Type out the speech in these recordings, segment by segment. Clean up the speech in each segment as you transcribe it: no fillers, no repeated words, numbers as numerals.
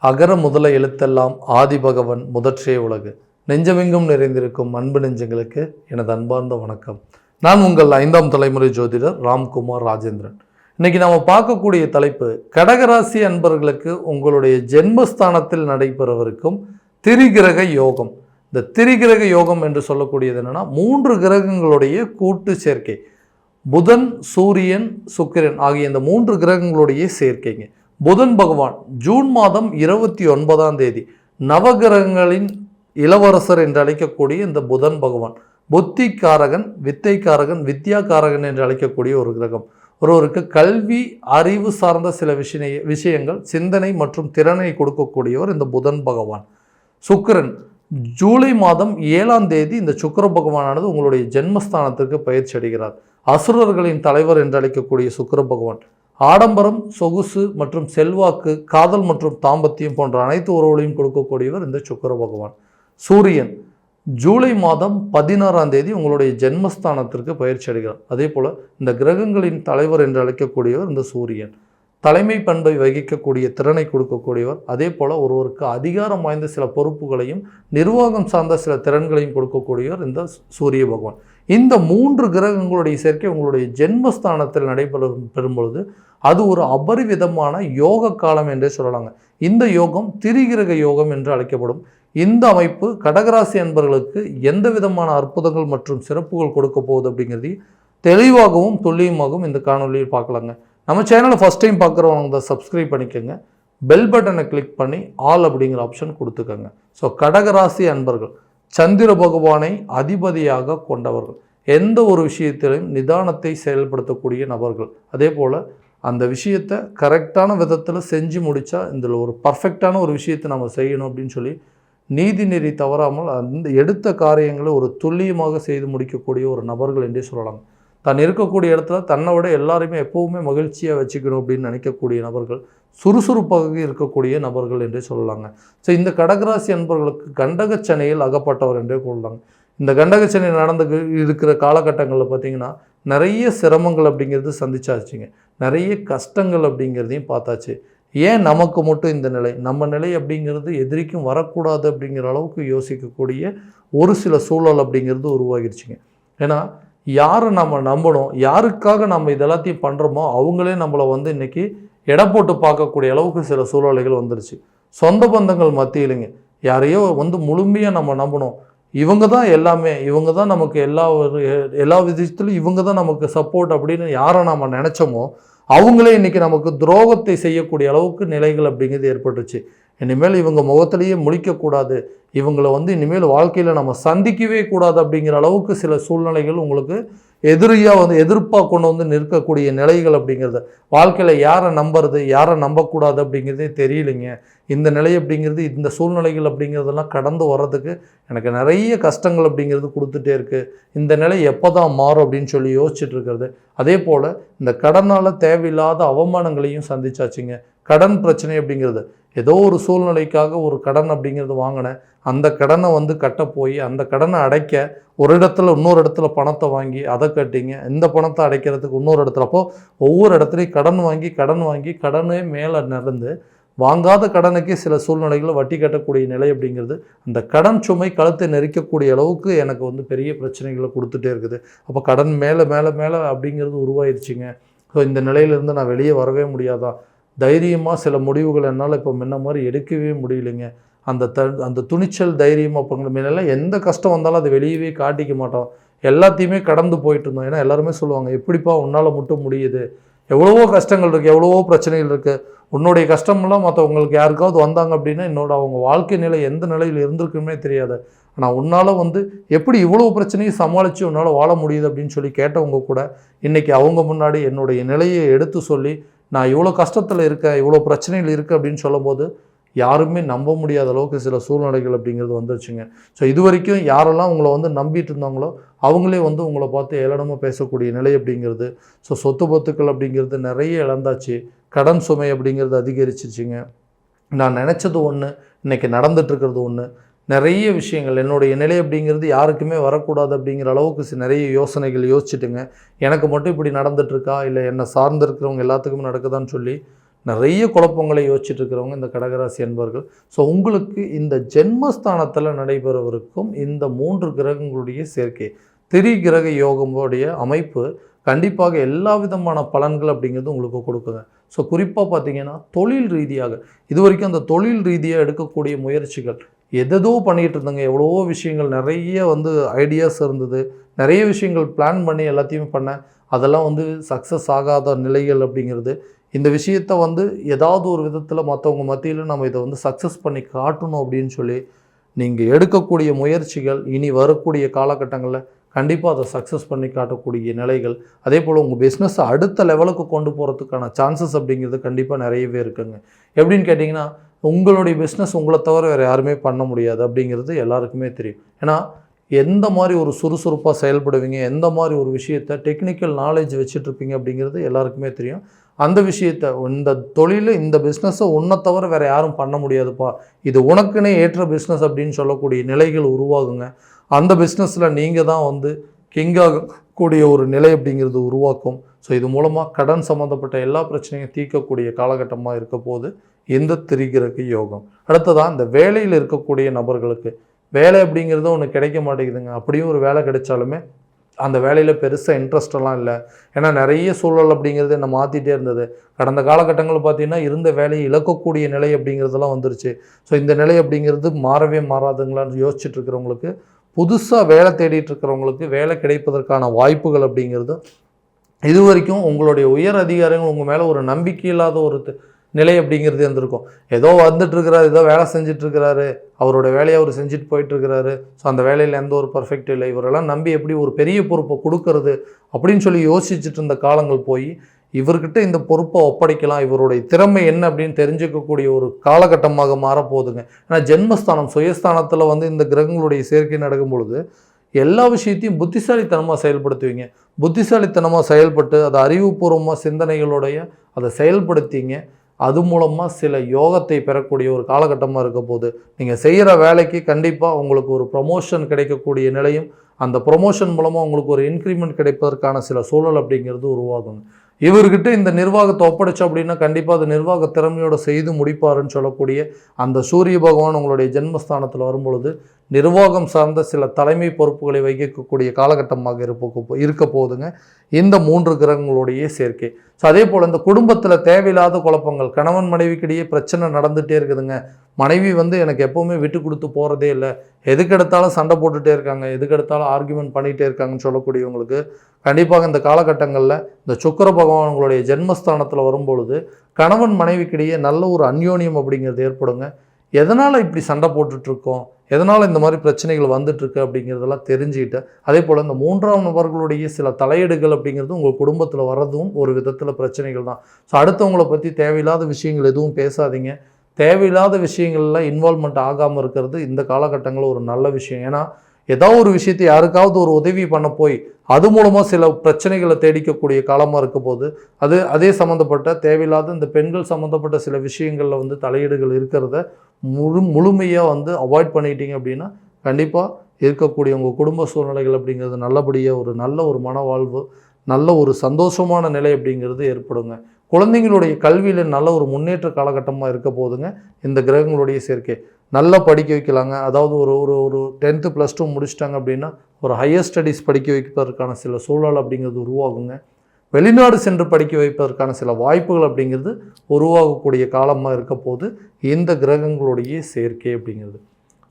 அகர முதல எழுத்தெல்லாம் ஆதிபகவன் முதற்றே உலகு. நெஞ்சமெங்கும் நிறைந்திருக்கும் அன்பு நெஞ்சங்களுக்கு எனது அன்பார்ந்த வணக்கம். நான் உங்கள் 5ஆம் தலைமுறை ஜோதிடர் ராம்குமார் ராஜேந்திரன். இன்னைக்கு நாம பார்க்கக்கூடிய தலைப்பு, கடகராசி அன்பர்களுக்கு உங்களுடைய ஜென்மஸ்தானத்தில் நடைபெறவிருக்கும் திரிகிரக யோகம். இந்த திரிகிரக யோகம் என்று சொல்லக்கூடியது என்னன்னா, 3 கிரகங்களுடைய கூட்டு சேர்க்கை. புதன், சூரியன், சுக்கிரன் ஆகிய இந்த 3 கிரகங்களுடைய சேர்க்கைங்க. புதன் பகவான் ஜூன் மாதம் 29ஆம் தேதி நவகிரகங்களின் இளவரசர் என்று அழைக்கக்கூடிய இந்த புதன் பகவான் புத்திக்காரகன், வித்தைக்காரகன், வித்யாக்காரகன் என்று அழைக்கக்கூடிய ஒரு கிரகம். ஒருவருக்கு கல்வி, அறிவு சார்ந்த சில விஷயங்கள், சிந்தனை மற்றும் திறனை கொடுக்கக்கூடியவர் இந்த புதன் பகவான். சுக்கிரன் ஜூலை மாதம் 7ஆம் தேதி இந்த சுக்கிர பகவானானது உங்களுடைய ஜென்மஸ்தானத்திற்கு பயிற்சி அடைகிறார். அசுரர்களின் தலைவர் என்று அழைக்கக்கூடிய சுக்கிர பகவான் ஆடம்பரம், சொகுசு மற்றும் செல்வாக்கு, காதல் மற்றும் தாம்பத்தியம் போன்ற அனைத்து உறவுகளையும் கொடுக்கக்கூடியவர் இந்த சுக்கிர பகவான். சூரியன் ஜூலை மாதம் 16ஆம் தேதி உங்களுடைய ஜென்மஸ்தானத்திற்கு பயிற்சி அடைகிறார். அதே போல இந்த கிரகங்களின் தலைவர் என்று அழைக்கக்கூடியவர் இந்த சூரியன். தலைமை பண்பை வகிக்கக்கூடிய திறனை கொடுக்கக்கூடியவர். அதே போல ஒருவருக்கு அதிகாரம் வாய்ந்த சில பொறுப்புகளையும் நிர்வாகம் சார்ந்த சில திறன்களையும் கொடுக்கக்கூடியவர் இந்த சூரிய பகவான். இந்த 3 கிரகங்களுடைய சேர்க்கை உங்களுடைய ஜென்மஸ்தானத்தில் நடைபெறும் பொழுது அது ஒரு அபரிவிதமான யோக காலம் என்றே சொல்லலாங்க. இந்த யோகம் திரிகிரக யோகம் என்று அழைக்கப்படும். இந்த அமைப்பு கடகராசி அன்பர்களுக்கு எந்த விதமான அற்புதங்கள் மற்றும் சிறப்புகள் கொடுக்க போகுது அப்படிங்கிறது தெளிவாகவும் துல்லியமாகவும் இந்த காணொலியில் பார்க்கலாங்க. நம்ம சேனலை ஃபஸ்ட் டைம் பார்க்குறவங்க தான் சப்ஸ்கிரைப் பண்ணிக்கோங்க. பெல் பட்டனை கிளிக் பண்ணி ஆல் அப்படிங்கிற ஆப்ஷன் கொடுத்துக்கோங்க. ஸோ கடகராசி அன்பர்கள் சந்திர பகவானை அதிபதியாக கொண்டவர்கள், எந்த ஒரு விஷயத்திலையும் நிதானத்தை செயல்படுத்தக்கூடிய நபர்கள். அதே போல் அந்த விஷயத்தை கரெக்டான விதத்தில் செஞ்சு முடித்தா இதில் ஒரு பர்ஃபெக்டான ஒரு விஷயத்தை நம்ம செய்யணும் அப்படின்னு சொல்லி நீதி நெறி தவறாமல் அந்த எடுத்த காரியங்களை ஒரு துல்லியமாக செய்து முடிக்கக்கூடிய ஒரு நபர்கள் என்றே சொல்லலாம். தான் இருக்கக்கூடிய இடத்துல தன்னை விட எல்லாருமே எப்போவுமே மகிழ்ச்சியாக வச்சுக்கணும் அப்படின்னு நினைக்கக்கூடிய நபர்கள், சுறுசுறுப்பாக இருக்கக்கூடிய நபர்கள் என்றே சொல்லலாங்க. ஸோ இந்த கடகராசி அன்பர்களுக்கு கண்டகச்சனையில் அகப்பட்டவர் என்றே சொல்லலாங்க. இந்த கண்டகச்சனை நடந்து இருக்கிற காலகட்டங்களில் பார்த்திங்கன்னா நிறைய சிரமங்கள் அப்படிங்கிறது சந்திச்சாச்சுங்க, நிறைய கஷ்டங்கள் அப்படிங்கிறதையும் பார்த்தாச்சு. ஏன் நமக்கு மட்டும் இந்த நிலை, நம்ம நிலை அப்படிங்கிறது எதிரிக்கும் வரக்கூடாது அப்படிங்கிற அளவுக்கு யோசிக்கக்கூடிய ஒரு சில சூழல் அப்படிங்கிறது உருவாகிடுச்சுங்க. ஏன்னா யாரை நம்ம நம்பணும், யாருக்காக நம்ம இதெல்லாத்தையும் பண்ணுறோமோ அவங்களே நம்மளை இன்றைக்கி எடை போட்டு பார்க்கக்கூடிய அளவுக்கு சில சூழ்நிலைகள் வந்துருச்சு. சொந்த பந்தங்கள் மத்தியிலுங்க யாரையோ முழுமையாக நம்ம நம்பணும், இவங்க தான் எல்லாமே, இவங்க தான் நமக்கு எல்லா விதத்திலும் இவங்க தான் நமக்கு சப்போர்ட் அப்படின்னு யாரை நம்ம நினச்சோமோ அவங்களே இன்றைக்கி நமக்கு துரோகத்தை செய்யக்கூடிய அளவுக்கு நிலைகள் அப்படிங்கிறது ஏற்பட்டுச்சு. இனிமேல் இவங்க முகத்திலேயே முழிக்கக்கூடாது, இவங்களை இனிமேல் வாழ்க்கையில் நம்ம சந்திக்கவே கூடாது அப்படிங்கிற அளவுக்கு சில சூழ்நிலைகள் உங்களுக்கு எதிரியாக எதிர்ப்பாக கொண்டு நிற்கக்கூடிய நிலைகள் அப்படிங்கிறது, வாழ்க்கையில் யாரை நம்புறது யாரை நம்பக்கூடாது அப்படிங்கிறதே தெரியலைங்க. இந்த நிலை அப்படிங்கிறது, இந்த சூழ்நிலைகள் அப்படிங்கிறதெல்லாம் கடந்து வர்றதுக்கு எனக்கு நிறைய கஷ்டங்கள் அப்படிங்கிறது கொடுத்துட்டே இருக்குது. இந்த நிலை எப்போ தான் மாறும் அப்படின்னு சொல்லி யோசிச்சுட்டு இருக்கிறது. அதே போல் இந்த கடனால் தேவையில்லாத அவமானங்களையும் சந்திச்சாச்சுங்க. கடன் பிரச்சனை அப்படிங்கிறது, ஏதோ ஒரு சூழ்நிலைக்காக ஒரு கடன் அப்படிங்கிறது வாங்கினேன், அந்த கடனை கட்ட போய் அந்த கடனை அடைக்க ஒரு இடத்துல இன்னொரு இடத்துல பணத்தை வாங்கி அதை கட்டிங்க, இந்த பணத்தை அடைக்கிறதுக்கு இன்னொரு இடத்துல, அப்போது ஒவ்வொரு இடத்துலையும் கடன் வாங்கி கடனே மேலே நடந்து வாங்காத கடனுக்கே சில சூழ்நிலைகளில் வட்டி கட்டக்கூடிய நிலை அப்படிங்கிறது, அந்த கடன் சுமை கழுத்தை நெரிக்கக்கூடிய அளவுக்கு எனக்கு பெரிய பிரச்சனைகளை கொடுத்துட்டே இருக்குது. அப்போ கடன் மேலே மேலே மேலே அப்படிங்கிறது உருவாயிருச்சுங்க. ஸோ இந்த நிலையிலேருந்து நான் வெளியே வரவே முடியாதா, தைரியமாக சில முடிவுகள் என்னால் இப்போ முன்ன மாதிரி எடுக்கவே முடியலைங்க. அந்த துணிச்சல், தைரியம் அப்படிங்கிற மேலாம் எந்த கஷ்டம் வந்தாலும் அதை வெளியவே காட்டிக்க மாட்டோம், எல்லாத்தையுமே கடந்து போயிட்டு இருந்தோம். ஏன்னா எல்லாருமே சொல்லுவாங்க, எப்படிப்பா உன்னால் மட்டும் முடியுது, எவ்வளவோ கஷ்டங்கள் இருக்குது, எவ்வளவோ பிரச்சனைகள் இருக்குது, உன்னுடைய கஷ்டமெல்லாம் மற்றவங்களுக்கு யாருக்காவது வந்தாங்க அப்படின்னா அவங்க வாழ்க்கை நிலை எந்த நிலையில் இருந்திருக்குமே தெரியாது, ஆனால் உன்னால் எப்படி இவ்வளோ பிரச்சனையும் சமாளித்து உன்னால் வாழ முடியுது அப்படின்னு சொல்லி கேட்டவங்க கூட இன்றைக்கி அவங்க முன்னாடி என்னுடைய நிலையை எடுத்து சொல்லி நான் இவ்வளோ கஷ்டத்தில் இருக்கேன், இவ்வளோ பிரச்சனைகள் இருக்குது அப்படின்னு சொல்லும்போது யாருமே நம்ப முடியாத அளவுக்கு சில சூழ்நிலைகள் அப்படிங்கிறது வந்துருச்சுங்க. ஸோ இது வரைக்கும் யாரெல்லாம் உங்களை நம்பிட்டு இருந்தாங்களோ அவங்களே உங்களை பார்த்து ஏளனமாக பேசக்கூடிய நிலை அப்படிங்கிறது. ஸோ சொத்து பத்துக்கள் அப்படிங்கிறது நிறைய இழந்தாச்சு, கடன் சுமை அப்படிங்கிறது அதிகரிச்சிருச்சுங்க. நான் நினச்சது ஒன்று, இன்றைக்கி நடந்துட்டுருக்கிறது ஒன்று, நிறைய விஷயங்கள் என்னுடைய நிலை அப்படிங்கிறது யாருக்குமே வரக்கூடாது அப்படிங்கிற அளவுக்கு நிறைய யோசனைகள் யோசிச்சுட்டுங்க, எனக்கு மட்டும் இப்படி நடந்துட்டுருக்கா இல்லை என்னை சார்ந்திருக்கிறவங்க எல்லாத்துக்குமே நடக்குதான்னு சொல்லி நிறைய குழப்பங்களை யோசிச்சுட்டு இருக்கிறவங்க இந்த கடகராசி என்பவர்கள். ஸோ உங்களுக்கு இந்த ஜென்மஸ்தானத்தில் நடைபெறவிருக்கும் இந்த 3 கிரகங்களுடைய சேர்க்கை, திரிகிரக யோகமுடைய அமைப்பு கண்டிப்பாக எல்லா விதமான பலன்கள் அப்படிங்கிறது உங்களுக்கு கொடுக்குங்க. ஸோ குறிப்பாக பார்த்தீங்கன்னா தொழில் ரீதியாக இது வரைக்கும் அந்த தொழில் ரீதியாக எடுக்கக்கூடிய முயற்சிகள் எதோ பண்ணிகிட்டு இருந்தாங்க. எவ்வளவோ விஷயங்கள் நிறைய ஐடியாஸ் இருந்தது, நிறைய விஷயங்கள் பிளான் பண்ணி எல்லாத்தையுமே பண்ணேன். அதெல்லாம் சக்ஸஸ் ஆகாத நிலைகள் அப்படிங்கிறது. இந்த விஷயத்தை ஏதாவது ஒரு விதத்தில் மற்றவங்க மத்தியில் நம்ம இதை சக்ஸஸ் பண்ணி காட்டணும் அப்படின்னு சொல்லி நீங்கள் எடுக்கக்கூடிய முயற்சிகள் இனி வரக்கூடிய காலகட்டங்களில் கண்டிப்பாக அதை சக்ஸஸ் பண்ணி காட்டக்கூடிய நிலைகள், அதே போல் உங்கள் பிஸ்னஸை அடுத்த லெவலுக்கு கொண்டு போகிறதுக்கான சான்சஸ் அப்படிங்கிறது கண்டிப்பாக நிறையவே இருக்குங்க. எப்படின்னு கேட்டிங்கன்னா, உங்களுடைய பிஸ்னஸ் உங்களை தவிர வேறு யாருமே பண்ண முடியாது அப்படிங்கிறது எல்லாருக்குமே தெரியும். ஏன்னா எந்த மாதிரி ஒரு சுறுசுறுப்பாக செயல்படுவீங்க, எந்த மாதிரி ஒரு விஷயத்தை டெக்னிக்கல் நாலேஜ் வச்சுட்ருப்பீங்க அப்படிங்கிறது எல்லாருக்குமே தெரியும். அந்த விஷயத்தை இந்த தொழில் இந்த பிஸ்னஸை உன்னை தவிர வேறு யாரும் பண்ண முடியாதுப்பா, இது உனக்குன்னே ஏற்ற பிஸ்னஸ் அப்படின்னு சொல்லக்கூடிய நிலைகள் உருவாகுங்க. அந்த பிஸ்னஸில் நீங்கள் தான் கிங்காகக்கூடிய ஒரு நிலை அப்படிங்கிறது உருவாக்கும். ஸோ இது மூலமாக கடன் சம்மந்தப்பட்ட எல்லா பிரச்சனையும் தீர்க்கக்கூடிய காலகட்டமாக இருக்க போது இந்த திரிகிரக யோகம். அடுத்ததான் இந்த வேலையில் இருக்கக்கூடிய நபர்களுக்கு வேலை அப்படிங்கிறது ஒன்று கிடைக்க மாட்டேங்குதுங்க. அப்படியும் ஒரு வேலை கிடைச்சாலுமே அந்த வேலையில் பெருசாக இன்ட்ரெஸ்டெல்லாம் இல்லை. ஏன்னா நிறைய சூழல் அப்படிங்கிறது என்னை மாற்றிட்டே இருந்தது. கடந்த காலகட்டங்களில் பார்த்திங்கன்னா இருந்த வேலையை இழக்கக்கூடிய நிலை அப்படிங்கிறதெல்லாம் வந்துருச்சு. ஸோ இந்த நிலை அப்படிங்கிறது மாறவே மாறாதுங்களான்னு யோசிச்சுட்டு இருக்கிறவங்களுக்கு, புதுசாக வேலை தேடிட்டு இருக்கிறவங்களுக்கு வேலை கிடைப்பதற்கான வாய்ப்புகள் அப்படிங்கிறது இது வரைக்கும் உங்களுடைய உயர் அதிகாரிகள் உங்கள் மேலே ஒரு நம்பிக்கை இல்லாத ஒரு நிலை அப்படிங்கிறது இருந்திருக்கும். ஏதோ வந்துட்டுருக்கிறாரு, ஏதோ வேலை செஞ்சிட்ருக்கிறாரு, அவரோட வேலையை அவர் செஞ்சுட்டு போயிட்டுருக்கிறாரு. ஸோ அந்த வேலையில் எந்த ஒரு பர்ஃபெக்ட் இல்லை, இவரெல்லாம் நம்பி எப்படி ஒரு பெரிய பொறுப்பை கொடுக்கறது அப்படின்னு சொல்லி யோசிச்சுட்டு இருந்த காலங்கள் போய் இவர்கிட்ட இந்த பொறுப்பை ஒப்படைக்கலாம், இவருடைய திறமை என்ன அப்படின்னு தெரிஞ்சுக்கக்கூடிய ஒரு காலகட்டமாக மாறப்போகுதுங்க. ஏன்னா ஜென்மஸ்தானம் சுயஸ்தானத்தில் இந்த கிரகங்களுடைய சேர்க்கை நடக்கும் பொழுது எல்லா விஷயத்தையும் புத்திசாலித்தனமாக செயல்படுத்துவீங்க. புத்திசாலித்தனமாக செயல்பட்டு அதை அறிவுபூர்வமாக சிந்தனைகளுடைய அதை செயல்படுத்திங்க. அது மூலமாக சில யோகத்தை பெறக்கூடிய ஒரு காலகட்டமாக இருக்க போது நீங்கள் செய்கிற வேலைக்கு கண்டிப்பாக உங்களுக்கு ஒரு ப்ரொமோஷன் கிடைக்கக்கூடிய நிலையும், அந்த ப்ரொமோஷன் மூலமாக உங்களுக்கு ஒரு இன்க்ரிமெண்ட் கிடைப்பதற்கான சில சூழல் அப்படிங்கிறது உருவாகுங்க. இவர்கிட்ட இந்த நிர்வாகத்தை ஒப்படைச்சோம் அப்படின்னா கண்டிப்பாக அது நிர்வாக திறமையோடு செய்து முடிப்பாருன்னு சொல்லக்கூடிய அந்த சூரிய பகவான் உங்களுடைய ஜென்மஸ்தானத்தில் வரும்பொழுது நிர்வாகம் சார்ந்த சில தலைமை பொறுப்புகளை வகிக்கக்கூடிய காலகட்டமாக இருக்க போகுதுங்க இந்த 3 கிரகங்களுடைய சேர்க்கை. ஸோ அதே போல் இந்த குடும்பத்தில் தேவையில்லாத குழப்பங்கள், கணவன் மனைவிக்கிடையே பிரச்சனை நடந்துகிட்டே இருக்குதுங்க. மனைவி எனக்கு எப்போவுமே விட்டு கொடுத்து போகிறதே இல்லை, எதுக்கெடுத்தாலும் சண்டை போட்டுகிட்டே இருக்காங்க, எதுக்கெடுத்தாலும் ஆர்கியூமெண்ட் பண்ணிகிட்டே இருக்காங்கன்னு சொல்லக்கூடியவங்களுக்கு கண்டிப்பாக இந்த காலகட்டங்களில் இந்த சுக்கிர பகவான் உங்களுடைய ஜென்மஸ்தானத்தில் வரும்பொழுது கணவன் மனைவிக்கிடையே நல்ல ஒரு அந்யோன்யம் அப்படிங்கிறது ஏற்படுங்க. எதனால் இப்படி சண்டை போட்டுட்ருக்கோம், எதனால் இந்த மாதிரி பிரச்சனைகள் வந்துட்டுருக்கு அப்படிங்கிறதெல்லாம் தெரிஞ்சுக்கிட்டு, அதே போல் இந்த 3ஆம் நபர்களுடைய சில தலையீடுகள் அப்படிங்கிறது உங்கள் குடும்பத்தில் வர்றதும் ஒரு விதத்தில் பிரச்சனைகள் தான். ஸோ அடுத்தவங்களை பற்றி தேவையில்லாத விஷயங்கள் எதுவும் பேசாதீங்க. தேவையில்லாத விஷயங்களில் இன்வால்மெண்ட் ஆகாமல் இருக்கிறது இந்த காலகட்டங்களில் ஒரு நல்ல விஷயம். ஏன்னா ஏதாவது ஒரு விஷயத்தை யாருக்காவது ஒரு உதவி பண்ண போய் அது மூலமாக சில பிரச்சனைகளை தேடிக்கக்கூடிய காலமாக இருக்க போது அதே சம்மந்தப்பட்ட தேவையில்லாத இந்த பெண்கள் சம்மந்தப்பட்ட சில விஷயங்களில் தலையீடுகள் இருக்கிறத முழுமையாக அவாய்ட் பண்ணிட்டீங்க அப்படின்னா கண்டிப்பாக இருக்கக்கூடிய உங்கள் குடும்ப சூழ்நிலைகள் அப்படிங்கிறது நல்லபடியாக நல்ல ஒரு மனவாழ்வு, நல்ல ஒரு சந்தோஷமான நிலை அப்படிங்கிறது ஏற்படுங்க. குழந்தைங்களுடைய கல்வியில் நல்ல ஒரு முன்னேற்ற காலகட்டமாக இருக்க போதுங்க இந்த கிரகங்களுடைய சேர்க்கை. நல்லா படிக்க வைக்கலாங்க. அதாவது ஒரு 10th +2 முடிச்சிட்டாங்க அப்படின்னா ஒரு ஹையர் ஸ்டடீஸ் படிக்க வைப்பதற்கான சில சூழல் அப்படிங்கிறது உருவாகுங்க. வெளிநாடு சென்று படிக்க வைப்பதற்கான சில வாய்ப்புகள் அப்படிங்கிறது உருவாகக்கூடிய காலமாக இருக்க போது இந்த கிரகங்களுடைய சேர்க்கை அப்படிங்கிறது.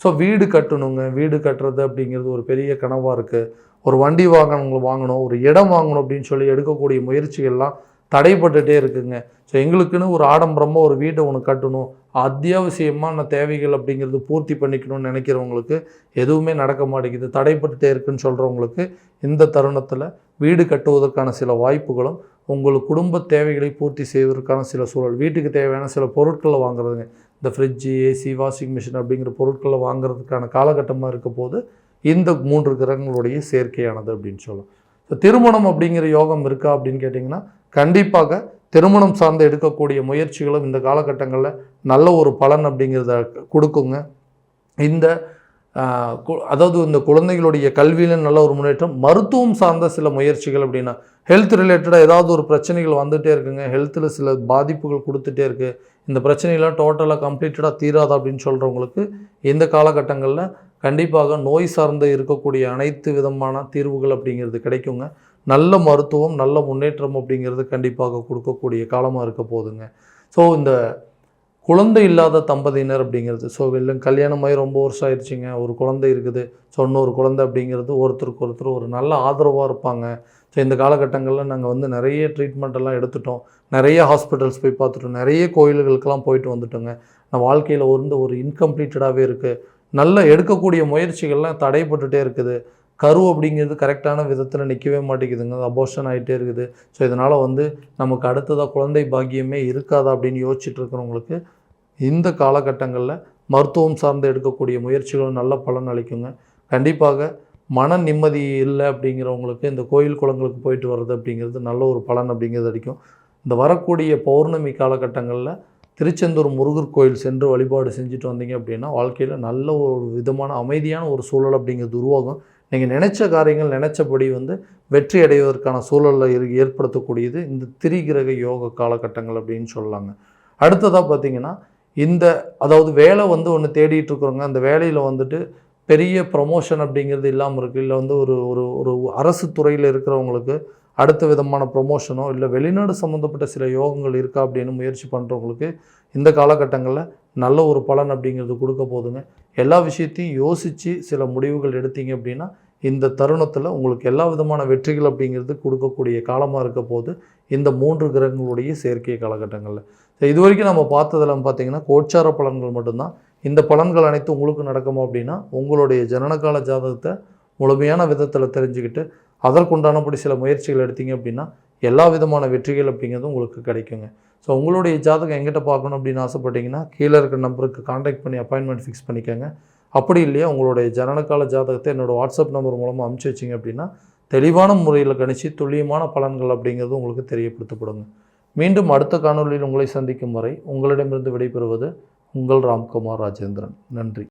ஸோ வீடு கட்டணுங்க, வீடு கட்டுறது அப்படிங்கிறது ஒரு பெரிய கனவாக இருக்குது. ஒரு வண்டி வாங்கணும், ஒரு இடம் வாங்கணும் அப்படின்னு சொல்லி எடுக்கக்கூடிய முயற்சிகள்லாம் தடைப்பட்டுகிட்டே இருக்குங்க. ஸோ எங்களுக்குன்னு ஒரு ஆடம்பரமாக ஒரு வீட்டை ஒன்று கட்டணும், அத்தியாவசியமான தேவைகள் அப்படிங்கிறது பூர்த்தி பண்ணிக்கணும்னு நினைக்கிறவங்களுக்கு எதுவுமே நடக்க மாட்டேங்குது, தடைப்பட்டுகிட்டே இருக்குன்னு சொல்கிறவங்களுக்கு இந்த தருணத்தில் வீடு கட்டுவதற்கான சில வாய்ப்புகளும், உங்களுக்கு குடும்ப தேவைகளை பூர்த்தி செய்வதற்கான சில சூழல், வீட்டுக்கு தேவையான சில பொருட்களை வாங்குறதுங்க, இந்த ஃப்ரிட்ஜு, ஏசி, வாஷிங் மிஷின் அப்படிங்கிற பொருட்களை வாங்குறதுக்கான காலகட்டமாக இருக்க போது இந்த 3 கிரகங்களுடைய சேர்க்கையானது அப்படின்னு சொல்லலாம். ஸோ திருமணம் அப்படிங்கிற யோகம் இருக்கா அப்படின்னு கேட்டிங்கன்னா கண்டிப்பாக திருமணம் சார்ந்து எடுக்கக்கூடிய முயற்சிகளும் இந்த காலகட்டங்களில் நல்ல ஒரு பலன் அப்படிங்கிறத கொடுக்குங்க. இந்த அதாவது இந்த குழந்தைகளுடைய கல்வியில் நல்ல ஒரு முன்னேற்றம், மருத்துவம் சார்ந்த சில முயற்சிகள் அப்படின்னா ஹெல்த் ரிலேட்டடாக ஏதாவது ஒரு பிரச்சனைகள் வந்துகிட்டே இருக்குங்க, ஹெல்த்தில் சில பாதிப்புகள் கொடுத்துட்டே இருக்குது, இந்த பிரச்சனைலாம் டோட்டலாக கம்ப்ளீட்டடாக தீராதா அப்படின்னு சொல்கிறவங்களுக்கு இந்த காலகட்டங்களில் கண்டிப்பாக நோய் சார்ந்து இருக்கக்கூடிய அனைத்து விதமான தீர்வுகள் அப்படிங்கிறது கிடைக்குங்க. நல்ல மருத்துவம், நல்ல முன்னேற்றம் அப்படிங்கிறது கண்டிப்பாக கொடுக்கக்கூடிய காலமாக இருக்க போகுதுங்க. ஸோ இந்த குழந்தை இல்லாத தம்பதியினர் அப்படிங்கிறது, ஸோ கல்யாணமாகி ரொம்ப வருஷம் ஆயிடுச்சுங்க, ஒரு குழந்தை இருக்குது, ஸோ இன்னொரு குழந்தை அப்படிங்கிறது ஒருத்தருக்கு ஒருத்தர் ஒரு நல்ல ஆதரவாக இருப்பாங்க. ஸோ இந்த காலகட்டங்களில் நாங்கள் வந்து நிறைய ட்ரீட்மெண்ட் எல்லாம் எடுத்துட்டோம், நிறைய ஹாஸ்பிட்டல்ஸ் போய் பார்த்துட்டோம், நிறைய கோயில்களுக்கெல்லாம் போயிட்டு வந்துட்டோங்க. நான் வாழ்க்கையில் ஒரு இன்கம்ப்ளீட்டடாகவே இருக்குது, நல்ல எடுக்கக்கூடிய முயற்சிகள்லாம் தடைப்பட்டுகிட்டே இருக்குது, கரு அப்படிங்கிறது கரெக்டான விதத்தில் நிற்கவே மாட்டேங்குதுங்க, அபோர்ஷன் ஆகிட்டே இருக்குது. ஸோ இதனால் வந்து நமக்கு அடுத்ததாக குழந்தை பாக்கியமே இருக்காதா அப்படின்னு யோசிச்சுட்டு இருக்கிறவங்களுக்கு இந்த காலகட்டங்களில் மருத்துவம் சார்ந்து எடுக்கக்கூடிய முயற்சிகளும் நல்ல பலன் அளிக்குங்க. கண்டிப்பாக மன நிம்மதி இல்லை அப்படிங்கிறவங்களுக்கு இந்த கோயில் குளங்களுக்கு போயிட்டு வர்றது அப்படிங்கிறது நல்ல ஒரு பலன் அப்படிங்கிறது அளிக்கும். இந்த வரக்கூடிய பௌர்ணமி காலகட்டங்களில் திருச்செந்தூர் முருகர் கோயில் சென்று வழிபாடு செஞ்சுட்டு வந்தீங்க அப்படின்னா வாழ்க்கையில் நல்ல ஒரு விதமான அமைதியான ஒரு சூழல் அப்படிங்கிறது உருவாகும். நீங்கள் நினச்ச காரியங்கள் நினச்சபடி வந்து வெற்றி அடைவதற்கான சூழலை ஏற்படுத்தக்கூடியது இந்த திரிகிரக யோக காலகட்டங்கள் அப்படின்னு சொல்லலாங்க. அடுத்ததாக பார்த்திங்கன்னா அதாவது வேலை வந்து ஒன்று தேடிட்டு இருக்கிறவங்க, அந்த வேலையில் வந்துட்டு பெரிய ப்ரமோஷன் அப்படிங்கிறது இல்லாமல் இருக்குது, இல்லை வந்து ஒரு ஒரு ஒரு அரசு துறையில் இருக்கிறவங்களுக்கு அடுத்த விதமான ப்ரொமோஷனோ இல்லை வெளிநாடு சம்மந்தப்பட்ட சில யோகங்கள் இருக்கா அப்படின்னு முயற்சி பண்ணுறவங்களுக்கு இந்த காலகட்டங்களில் நல்ல ஒரு பலன் அப்படிங்கிறது கொடுக்க போதுங்க. எல்லா விஷயத்தையும் யோசித்து சில முடிவுகள் எடுத்தீங்க அப்படின்னா இந்த தருணத்தில் உங்களுக்கு எல்லா விதமான வெற்றிகள் அப்படிங்கிறது கொடுக்கக்கூடிய காலமாக இருக்க போது இந்த 3 கிரகங்களுடைய சேர்க்கை காலகட்டங்களில். இது வரைக்கும் நம்ம பார்த்ததெல்லாம் பார்த்திங்கன்னா கோச்சார பலன்கள் மட்டும்தான். இந்த பலன்கள் அனைத்தும் உங்களுக்கு நடக்குமா அப்படின்னா உங்களுடைய ஜனனகால ஜாதகத்தை முழுமையான விதத்தில் தெரிஞ்சுக்கிட்டு அதற்குண்டானபடி சில முயற்சிகள் எடுத்தீங்க அப்படின்னா எல்லா விதமான வெற்றிகள் அப்படிங்கிறது உங்களுக்கு கிடைக்குங்க. ஸோ உங்களுடைய ஜாதகம் எங்கிட்ட பார்க்கணும் அப்படின்னு ஆசைப்பட்டீங்கன்னா கீழே இருக்கிற நம்பருக்கு காண்டாக்ட் பண்ணி அப்பாயின்மெண்ட் ஃபிக்ஸ் பண்ணிக்கோங்க. அப்படி இல்லையா உங்களுடைய ஜனனகால ஜாதகத்தை என்னோடய வாட்ஸ்அப் நம்பர் மூலமாக அனுப்பிச்சி வச்சிங்க அப்படின்னா தெளிவான முறையில் கணிச்சு துல்லியமான பலன்கள் அப்படிங்கிறது உங்களுக்கு தெரியப்படுத்தப்படுங்க. மீண்டும் அடுத்த காணொலியில் உங்களை சந்திக்கும் வரை உங்களிடமிருந்து விடைபெறுவது உங்கள் ராம்குமார் ராஜேந்திரன். நன்றி.